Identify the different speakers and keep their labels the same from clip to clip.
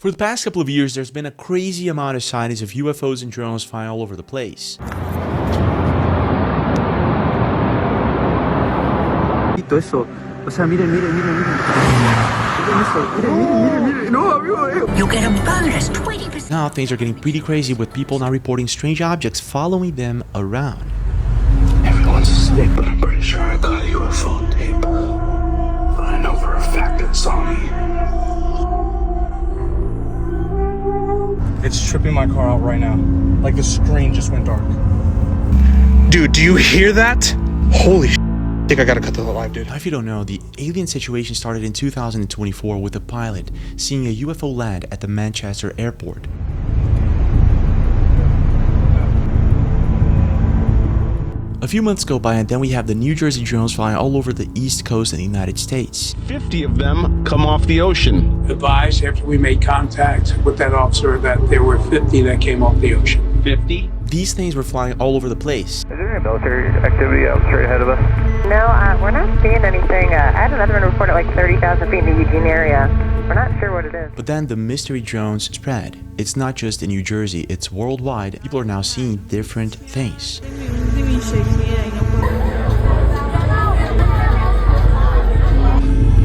Speaker 1: For the past couple of years, there's been a crazy amount of sightings of UFOs and drones flying all over the place.
Speaker 2: You get a bonus 20%.
Speaker 1: Now things are getting pretty crazy with people now reporting strange objects following them around.
Speaker 3: Everyone's asleep, but I'm pretty sure I got a UFO on tape. But I know for a fact it saw me.
Speaker 4: It's tripping my car out right now. Like the screen just went dark.
Speaker 3: Dude, do you hear that? Holy shit. I think I gotta cut the live, dude.
Speaker 1: Now, if you don't know, the alien situation started in 2024 with a pilot seeing a UFO land at the Manchester airport. A few months go by and then we have the New Jersey drones flying all over the east coast of the United States.
Speaker 5: 50 of them come off the ocean.
Speaker 6: Advised after we made contact with that officer that there were 50 that came off the ocean.
Speaker 5: 50?
Speaker 1: These things were flying all over the place.
Speaker 7: Is there any military activity out straight ahead of us?
Speaker 8: No, we're not seeing anything. I had another one report at like 30,000 feet in the Eugene area. We're not sure what it is.
Speaker 1: But then the mystery drones spread. It's not just in New Jersey, it's worldwide. People are now seeing different things.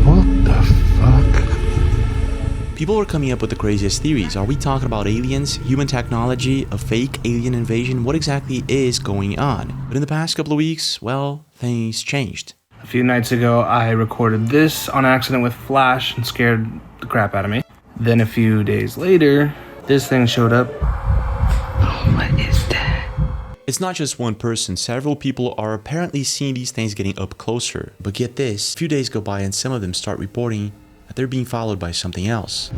Speaker 3: What the fuck?
Speaker 1: People are coming up with the craziest theories. Are we talking about aliens, human technology, a fake alien invasion? What exactly is going on? But in the past couple of weeks, well, things changed.
Speaker 4: A few nights ago, I recorded this on accident with flash and scared the crap out of me. Then a few days later, this thing showed up.
Speaker 2: What is that?
Speaker 1: It's not just one person. Several people are apparently seeing these things getting up closer. But get this, a few days go by and some of them start reporting that they're being followed by something else.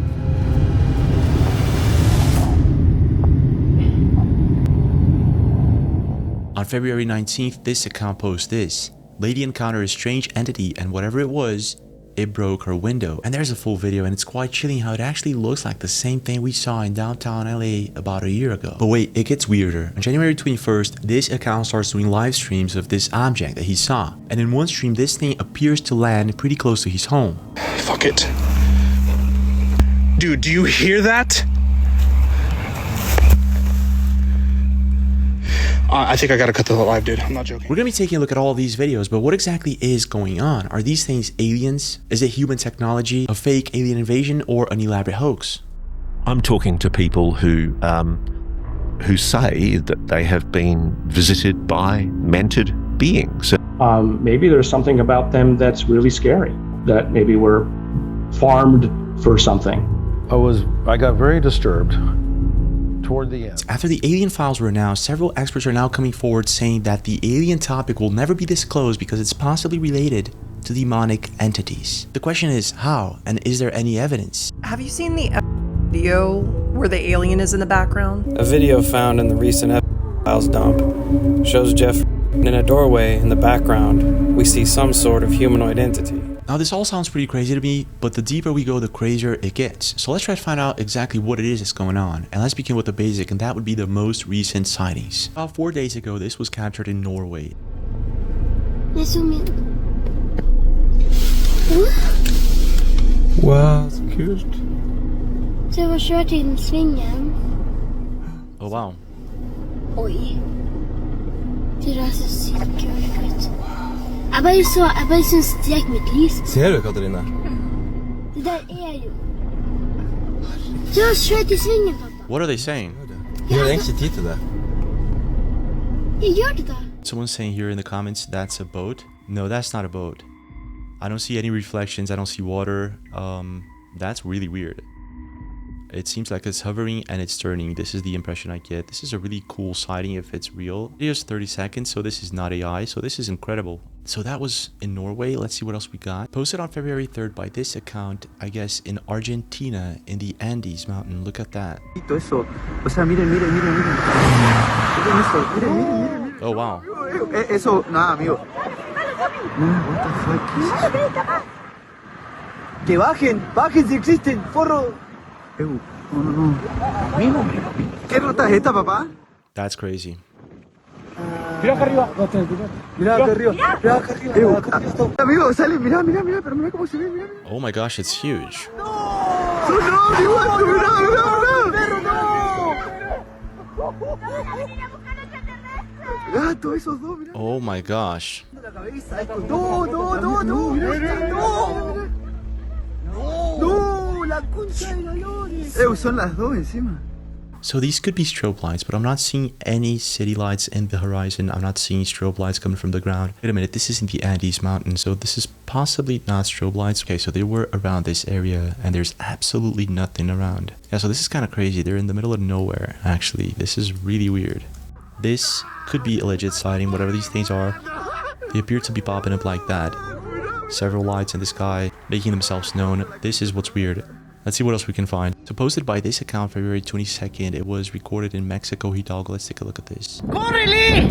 Speaker 1: On February 19th, this account posts this. Lady encountered a strange entity and whatever it was, it broke her window. And there's a full video and it's quite chilling how it actually looks like the same thing we saw in downtown LA about a year ago. But wait, it gets weirder. On January 21st, this account starts doing live streams of this object that he saw. And in one stream, this thing appears to land pretty close to his home.
Speaker 3: Fuck it. Dude, do you hear that? I think I gotta cut the live, dude. I'm not joking.
Speaker 1: We're gonna be taking a look at all of these videos, but what exactly is going on? Are these things aliens? Is it human technology, a fake alien invasion, or an elaborate hoax?
Speaker 9: I'm talking to people who say that they have been visited by mentored beings.
Speaker 10: Maybe there's something about them that's really scary, that maybe we're farmed for something.
Speaker 11: I got very disturbed toward the end.
Speaker 1: After the alien files were announced, several experts are now coming forward saying that the alien topic will never be disclosed because it's possibly related to demonic entities. The question is how, and is there any evidence?
Speaker 12: Have you seen the video where the alien is in the background?
Speaker 13: A video found in the recent files dump shows Jeff in a doorway. In the background, we see some sort of humanoid entity.
Speaker 1: Now this all sounds pretty crazy to me, but the deeper we go, the crazier it gets. So let's try to find out exactly what it is that's going on. And let's begin with the basic, and that would be the most recent sightings. About 4 days ago, this was captured in Norway.
Speaker 11: Wow, så kul.
Speaker 14: Så jag var kört in svingen.
Speaker 1: Oh wow.
Speaker 14: Oj. Det där är så sykt. Jag bara så steg mitt liv.
Speaker 11: Ser du, Katarina?
Speaker 14: Det där är ju. Så jag kört i svingen, pappa.
Speaker 1: What are they saying?
Speaker 11: Jag har inte tid till det.
Speaker 14: Jag gör det där.
Speaker 1: Someone's saying here in the comments, that's a boat. No, that's not a boat. I don't see any reflections. I don't see water. That's really weird. It seems like it's hovering and it's turning. This is the impression I get. This is a really cool sighting if it's real. It is 30 seconds, so this is not AI, so this is incredible. So that was in Norway. Let's see what else we got. Posted on February 3rd by this account, I guess in Argentina, in the Andes mountain. Look at that. Oh wow.
Speaker 7: Eso, nada, amigo. What the fuck is this? Que bajen si existen, forro. No. ¿Qué ruta es esta, papá?
Speaker 1: That's crazy.
Speaker 7: Mira acá arriba. Mira acá arriba. Mira acá arriba. Amigo, sale, mira, pero mira cómo se ve, mira.
Speaker 1: Oh my gosh, it's huge.
Speaker 7: No, igual, mira. esos dos, mirá.
Speaker 1: Oh my gosh.
Speaker 7: La cabeza, esto. No, no, no, no, no. No, la concha de la lore. Son las dos encima.
Speaker 1: So these could be strobe lights, but I'm not seeing any city lights in the horizon. I'm not seeing strobe lights coming from the ground. Wait a minute, this is in the Andes Mountains, so this is possibly not strobe lights. Okay, so they were around this area, and there's absolutely nothing around. Yeah, so this is kind of crazy. They're in the middle of nowhere, actually. This is really weird. This could be a legit sighting, whatever these things are. They appear to be popping up like that. Several lights in the sky, making themselves known. This is what's weird. Let's see what else we can find. So posted by this account February 22nd. It was recorded in Mexico, Hidalgo. Let's take a look at this.
Speaker 7: ¡Córrele!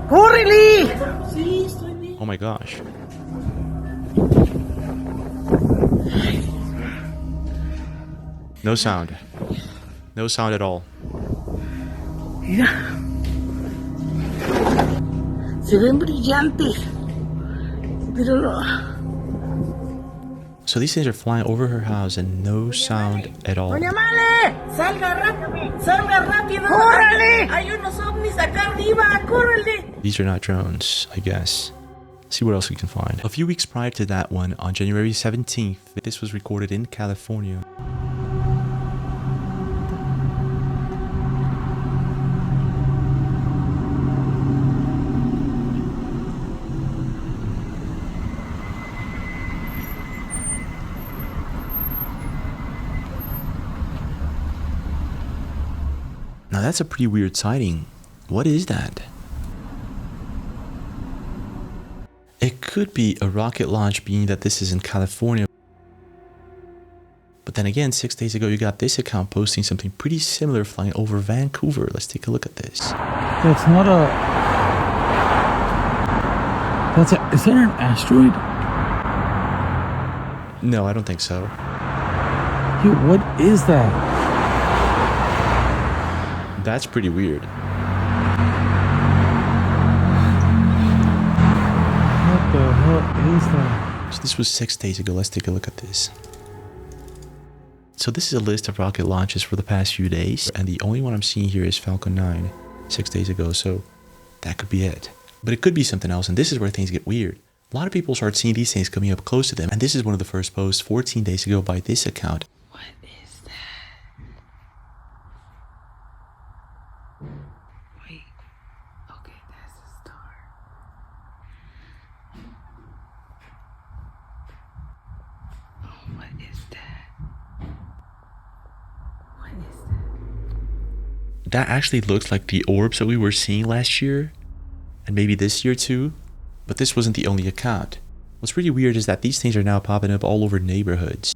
Speaker 7: ¡Córrele!
Speaker 1: Oh my gosh. No sound. No sound at all.
Speaker 7: Mira. Se ven brillantes. Pero no.
Speaker 1: So these things are flying over her house and no sound at all.
Speaker 7: ¡Doña Male! ¡Salga rápido! ¡Salga rápido! ¡Córrele! ¡Hay unos ovnis acá arriba! ¡Córrele!
Speaker 1: These are not drones, I guess. Let's see what else we can find. A few weeks prior to that one, on January 17th, this was recorded in California. Now that's a pretty weird sighting. What is that? It could be a rocket launch, being that this is in California. But then again, 6 days ago you got this account posting something pretty similar flying over Vancouver. Let's take a look at this.
Speaker 15: That's not a... Is that an asteroid?
Speaker 1: No, I don't think so.
Speaker 15: Yo, what is that?
Speaker 1: That's pretty weird.
Speaker 15: What the hell is that?
Speaker 1: So this was 6 days ago. Let's take a look at this. So this is a list of rocket launches for the past few days, and the only one I'm seeing here is Falcon 9, 6 days ago, so that could be it. But it could be something else, and this is where things get weird. A lot of people start seeing these things coming up close to them, and this is one of the first posts 14 days ago by this account. That actually looks like the orbs that we were seeing last year, and maybe this year too, but this wasn't the only account. What's really weird is that these things are now popping up all over neighborhoods.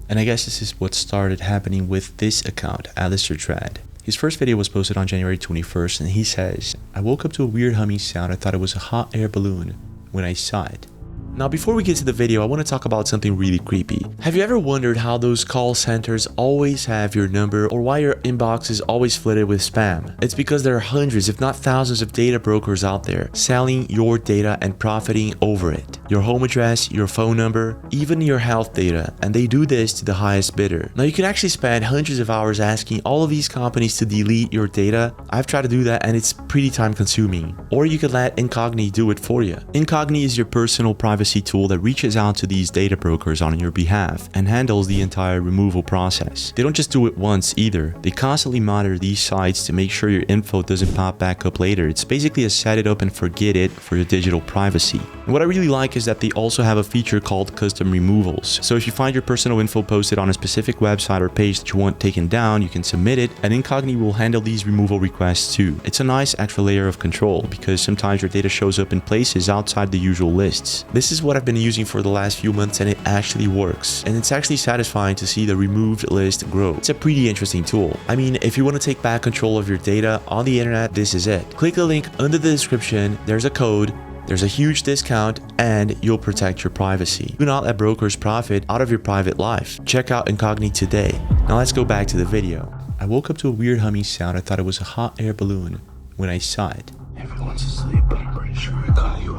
Speaker 1: And I guess this is what started happening with this account, Alister Dread. His first video was posted on January 21st, and he says, "I woke up to a weird humming sound. I thought it was a hot air balloon when I saw it." Now, before we get to the video, I want to talk about something really creepy. Have you ever wondered how those call centers always have your number, or why your inbox is always flooded with spam? It's because there are hundreds, if not thousands, of data brokers out there selling your data and profiting over it. Your home address, your phone number, even your health data, and they do this to the highest bidder. Now, you can actually spend hundreds of hours asking all of these companies to delete your data. I've tried to do that, and it's pretty time consuming. Or you could let Incogni do it for you. Incogni is your personal privacy tool that reaches out to these data brokers on your behalf and handles the entire removal process. They don't just do it once either. They constantly monitor these sites to make sure your info doesn't pop back up later. It's basically a set it up and forget it for your digital privacy. And what I really like is that they also have a feature called custom removals. So if you find your personal info posted on a specific website or page that you want taken down, you can submit it, and Incogni will handle these removal requests too. It's a nice extra layer of control because sometimes your data shows up in places outside the usual lists. This is what I've been using for the last few months, and it actually works. And it's actually satisfying to see the removed list grow. It's a pretty interesting tool. I mean, if you want to take back control of your data on the internet, this is it. Click the link under the description. There's a code. There's a huge discount, and you'll protect your privacy. Do not let brokers profit out of your private life. Check out Incogni today. Now let's go back to the video. I woke up to a weird humming sound. I thought it was a hot air balloon when I saw it.
Speaker 3: Everyone's asleep, but I'm pretty sure I caught you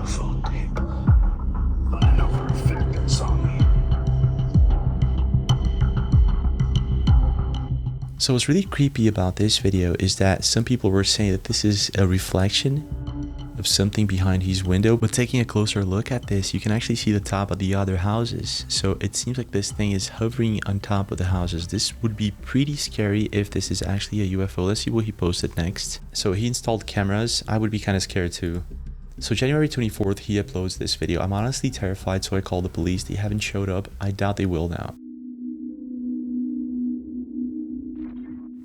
Speaker 1: So what's really creepy about this video is that some people were saying that this is a reflection of something behind his window, but taking a closer look at this, you can actually see the top of the other houses. So it seems like this thing is hovering on top of the houses. This would be pretty scary if this is actually a UFO. Let's see what he posted next. So he installed cameras. I would be kind of scared too. So January 24th, he uploads this video. I'm honestly terrified, so I called the police. They haven't showed up. I doubt they will now.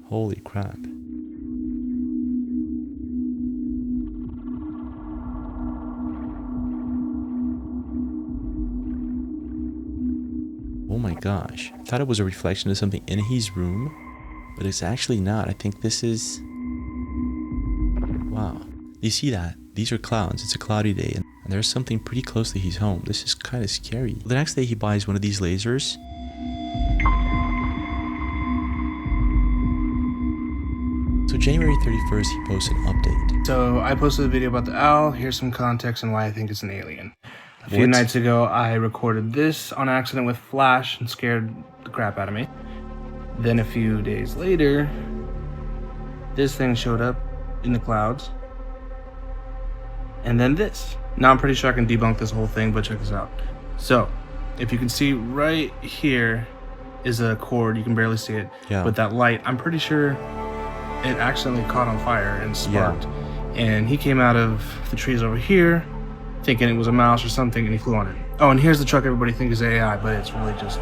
Speaker 1: Holy crap. Oh my gosh. I thought it was a reflection of something in his room, but it's actually not. I think this is... Wow. You see that? These are clouds. It's a cloudy day, and there's something pretty close to his home. This is kind of scary. The next day, he buys one of these lasers. So January 31st, he posts an update.
Speaker 4: So I posted a video about the owl. Here's some context on why I think it's an alien. A few nights ago, I recorded this on accident with flash and scared the crap out of me. Then a few days later, this thing showed up in the clouds. And then this. Now I'm pretty sure I can debunk this whole thing, but check this out. So, if you can see right here is a cord. You can barely see it.
Speaker 1: Yeah.
Speaker 4: But that light, I'm pretty sure it accidentally caught on fire and sparked. Yeah. And he came out of the trees over here, thinking it was a mouse or something, and he flew on it. Oh, and here's the truck everybody thinks is AI, but it's really just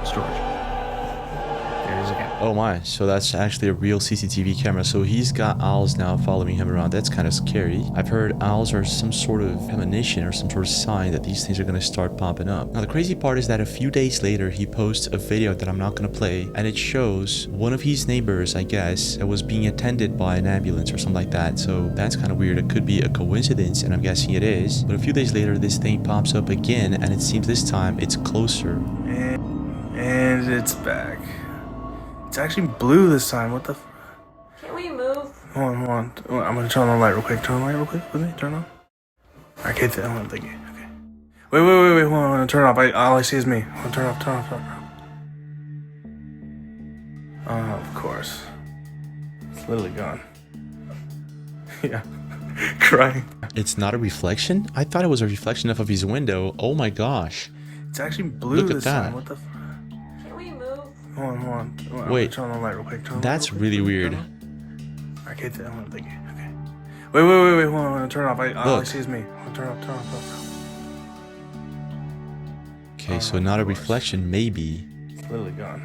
Speaker 4: storage. There it is again.
Speaker 1: Oh my, so that's actually a real CCTV camera. So he's got owls now following him around. That's kind of scary. I've heard owls are some sort of premonition or some sort of sign that these things are going to start popping up. Now the crazy part is that a few days later, he posts a video that I'm not going to play, and it shows one of his neighbors, I guess, that was being attended by an ambulance or something like that. So that's kind of weird. It could be a coincidence, and I'm guessing it is. But a few days later, this thing pops up again, and it seems this time it's closer.
Speaker 4: And it's back. It's actually blue this time. What the f...
Speaker 12: Can we move?
Speaker 4: Hold on. I'm gonna turn on the light real quick. Turn on the light real quick with me. Turn on. Okay, hold on. Thank you. Okay. Wait. Hold on. Turn off. All I see is me. Turn off. Oh, of course. It's literally gone. Yeah. Crying.
Speaker 1: It's not a reflection? I thought it was a reflection of his window. Oh my gosh.
Speaker 4: It's actually blue
Speaker 1: Look
Speaker 4: this
Speaker 1: at that.
Speaker 4: time. What the f...
Speaker 12: Can we move?
Speaker 4: Hold on.
Speaker 1: Wait.
Speaker 4: Turn on the light real quick.
Speaker 1: That's really weird.
Speaker 4: Okay, hold on. Thank you. Okay. Wait. Hold on. Turn off. All I see is me. Turn off.
Speaker 1: Okay, so not a reflection, maybe.
Speaker 4: It's literally gone.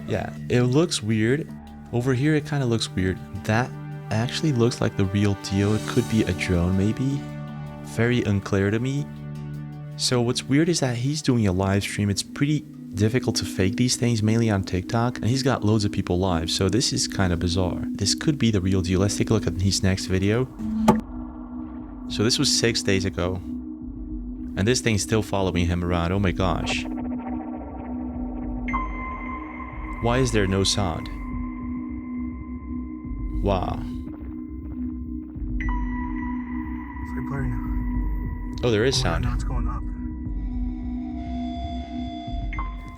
Speaker 1: Yeah, it looks weird. Over here, it kind of looks weird. That actually looks like the real deal. It could be a drone, maybe. Very unclear to me. So what's weird is that he's doing a live stream. It's pretty difficult to fake these things, mainly on TikTok, and he's got loads of people live, so this is kind of bizarre. This could be the real deal. Let's take a look at his next video. So this was 6 days ago, and this thing's still following him around. Oh my gosh. Why is there no sound? Wow.
Speaker 4: It's like blurry now.
Speaker 1: Oh, there is sound.
Speaker 4: Now it's going up.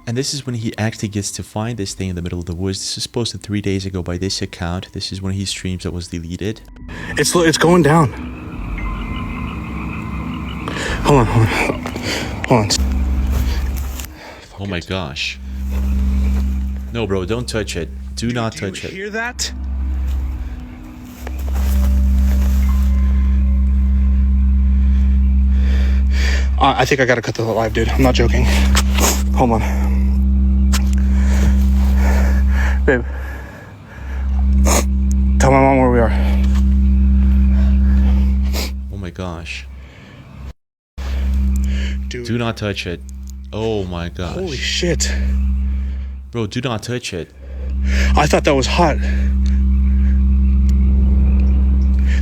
Speaker 1: And this is when he actually gets to find this thing in the middle of the woods. This was posted 3 days ago by this account. This is one of his streams that was deleted.
Speaker 4: It's going down. Hold on.
Speaker 1: Oh my gosh. No, bro, don't touch it. Do not touch it.
Speaker 4: Do you hear that? I think I gotta cut the live, dude. I'm not joking. Hold on. Babe. Tell my mom where we are.
Speaker 1: Oh my gosh.
Speaker 4: Dude.
Speaker 1: Do not touch it. Oh my gosh.
Speaker 4: Holy shit.
Speaker 1: Bro, do not touch it.
Speaker 4: I thought that was hot.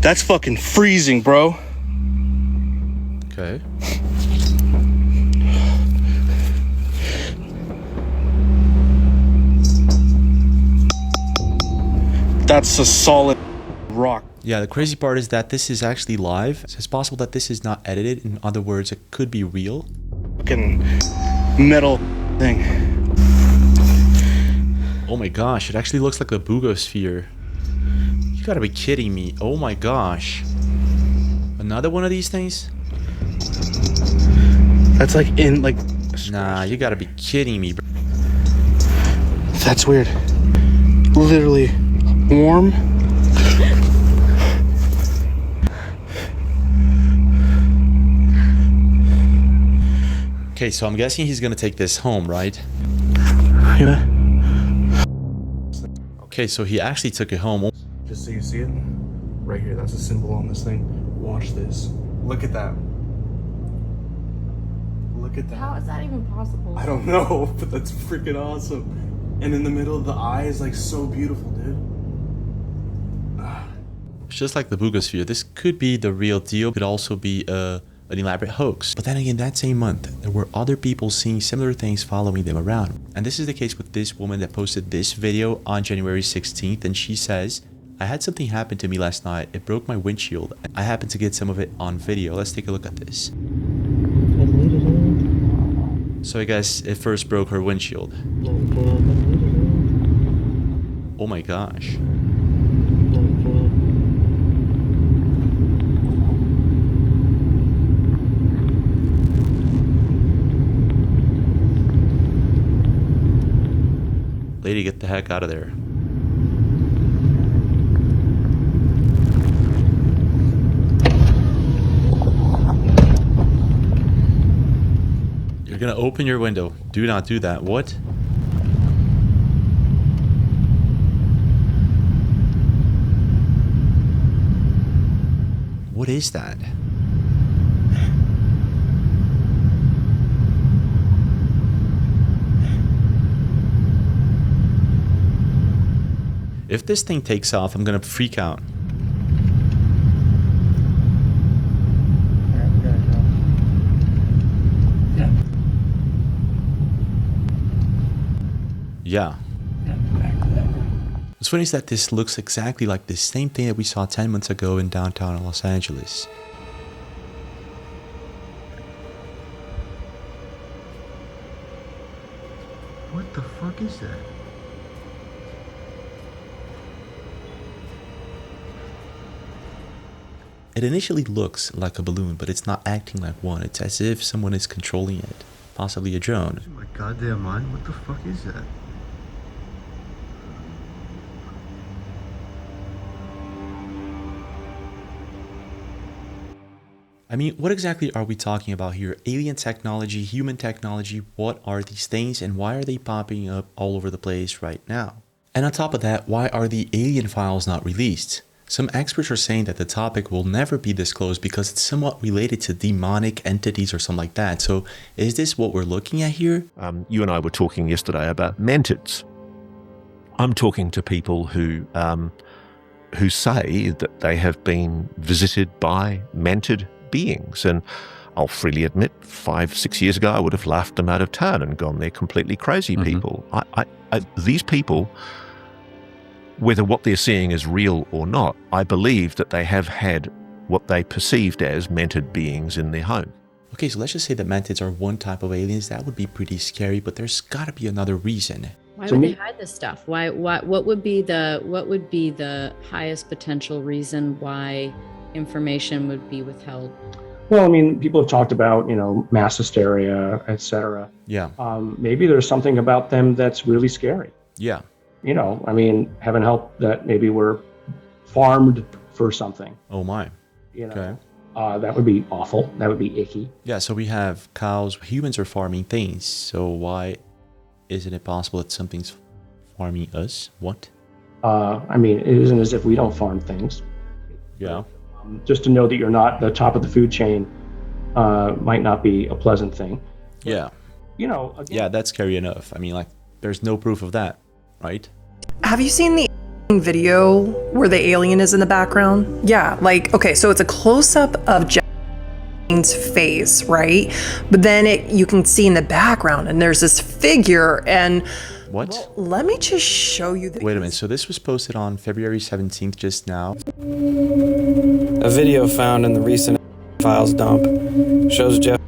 Speaker 4: That's fucking freezing, bro.
Speaker 1: Okay.
Speaker 4: That's a solid rock.
Speaker 1: Yeah, the crazy part is that this is actually live. So it's possible that this is not edited. In other words, it could be real.
Speaker 4: Fucking metal thing.
Speaker 1: Oh Oh my gosh, it actually looks like a boogosphere. You gotta be kidding me. Oh my gosh. Another one of these things?
Speaker 4: That's like in, like...
Speaker 1: Nah, you gotta be kidding me, bro.
Speaker 4: That's weird. Literally warm.
Speaker 1: Okay, so I'm guessing he's gonna take this home, right?
Speaker 4: Yeah.
Speaker 1: Okay, so he actually took it home.
Speaker 4: Just so you see it, right here, that's a symbol on this thing. Watch this. Look at that. Look at that.
Speaker 16: How is that even possible?
Speaker 4: I don't know, but that's freaking awesome. And in the middle of the eye is like so beautiful, dude.
Speaker 1: It's just like the boogosphere. This could be the real deal. Could also be an elaborate hoax. But then again, that same month, there were other people seeing similar things following them around. And this is the case with this woman that posted this video on January 16th. And she says, I had something happen to me last night. It broke my windshield. I happened to get some of it on video. Let's take a look at this. So I guess it first broke her windshield. Oh my gosh. Lady, get the heck out of there. You're gonna open your window. Do not do that. What? What is that? If this thing takes off, I'm gonna freak out. Yeah. What's funny is that this looks exactly like the same thing that we saw 10 months ago in downtown Los Angeles.
Speaker 7: What the fuck is that?
Speaker 1: It initially looks like a balloon, but it's not acting like one. It's as if someone is controlling it. Possibly a drone.
Speaker 7: Oh my goddamn mind, what the fuck is that?
Speaker 1: I mean, what exactly are we talking about here? Alien technology, human technology, what are these things and why are they popping up all over the place right now? And on top of that, why are the alien files not released? Some experts are saying that the topic will never be disclosed because it's somewhat related to demonic entities or something like that. So is this what we're looking at here?
Speaker 9: You and I were talking yesterday about mantids. I'm talking to people who say that they have been visited by mantid beings, and I'll freely admit 5-6 years ago I would have laughed them out of town and gone, they're completely crazy people. These people, whether what they're seeing is real or not, I believe that they have had what they perceived as mantid beings in their home.
Speaker 1: Okay, so let's just say that mantids are one type of aliens. That would be pretty scary, but there's got to be another reason.
Speaker 16: Why would they hide this stuff? What would be the highest potential reason why information would be withheld?
Speaker 10: Well, I mean, people have talked about, mass hysteria, etc.
Speaker 1: Yeah.
Speaker 10: Maybe there's something about them that's really scary.
Speaker 1: Yeah.
Speaker 10: I mean, heaven help that maybe we're farmed for something.
Speaker 1: Oh my.
Speaker 10: Okay. That would be awful. That would be icky.
Speaker 1: Yeah, so we have cows. Humans are farming things. So why isn't it possible that something's farming us? What?
Speaker 10: I mean, it isn't as if we don't farm things.
Speaker 1: Yeah.
Speaker 10: Just to know that you're not the top of the food chain might not be a pleasant thing. But,
Speaker 1: yeah.
Speaker 10: Again,
Speaker 1: yeah, that's scary enough. I mean, like, there's no proof of that, right?
Speaker 12: Have you seen the video where the alien is in the background? Yeah, okay, so it's a close-up of Jane's face, right? But then you can see in the background, and there's this figure, and...
Speaker 1: What?
Speaker 12: Well, let me just show you the...
Speaker 1: Wait a minute, so this was posted on February 17th just now?
Speaker 13: A video found in the recent files dump shows Jeff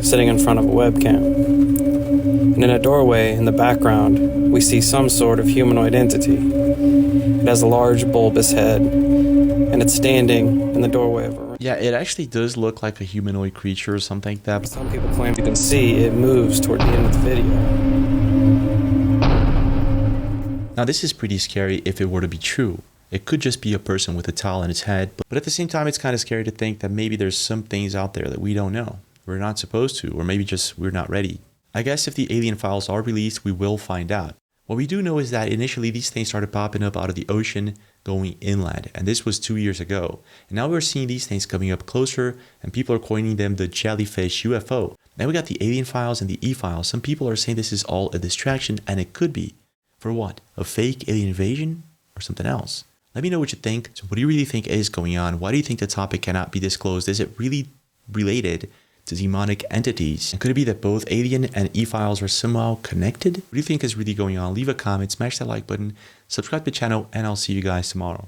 Speaker 13: sitting in front of a webcam. and in a doorway in the background, we see some sort of humanoid entity. It has a large bulbous head, and it's standing in the doorway of a room.
Speaker 1: Yeah, it actually does look like a humanoid creature or something like that.
Speaker 13: Some people claim you can see it moves toward the end of the video.
Speaker 1: Now this is pretty scary if it were to be true. It could just be a person with a towel on its head, but at the same time it's kind of scary to think that maybe there's some things out there that we don't know. We're not supposed to, or maybe just we're not ready. I guess if the alien files are released, we will find out. What we do know is that initially these things started popping up out of the ocean going inland, and this was 2 years ago. And now we're seeing these things coming up closer, and people are coining them the jellyfish UFO. Now we got the alien files and the E-files. Some people are saying this is all a distraction, and it could be. For what? A fake alien invasion? Or something else? Let me know what you think. So what do you really think is going on? Why do you think the topic cannot be disclosed? Is it really related to demonic entities? And could it be that both alien and E-files are somehow connected? What do you think is really going on? Leave a comment, smash that like button, subscribe to the channel, and I'll see you guys tomorrow.